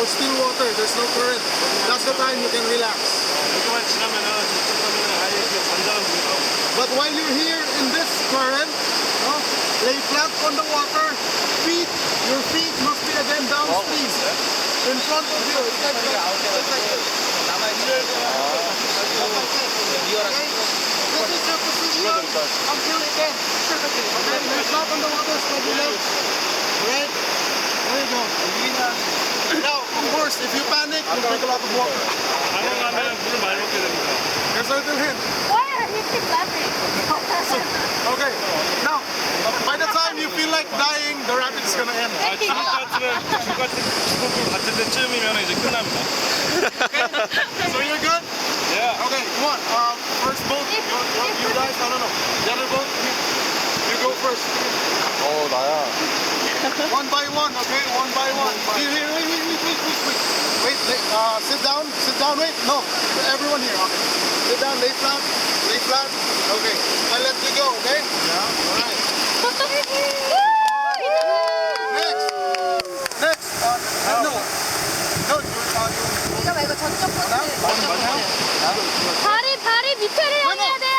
or still water, there's no current. That's the time you can relax. 여기만 지나면은 저쪽 가면은 아예 그 잔잔한 물이고. But while you're here in this current, no, lay flat on the water. Your feet must be again downstream. In front of you. It's like this. This is your position until it ends. Okay, lay flat on the water, spread your legs. Right? There you go. Now, of course, if you panic, you'll drink a lot of water. 당황하면 물을 많이 먹게 됩니다. Here's a little hint. Why are you keep laughing? Okay, now, by the time you feel like dying, the rapid is gonna end. 죽을 같은 때쯤이면 이제 끝납니다. Okay? So you're good? Yeah. Okay, come on. First boat, you guys, no. The other boat, you go first. 나야. One by one, okay? One by one. Here, wait. Sit down, wait. No, everyone here, okay. Sit down, lay flat. Okay, I'll let you go, okay? Yeah, alright. Next. No, 이거 말고 저쪽 코스. 맞나요? 발이 밑에를 향해야 돼.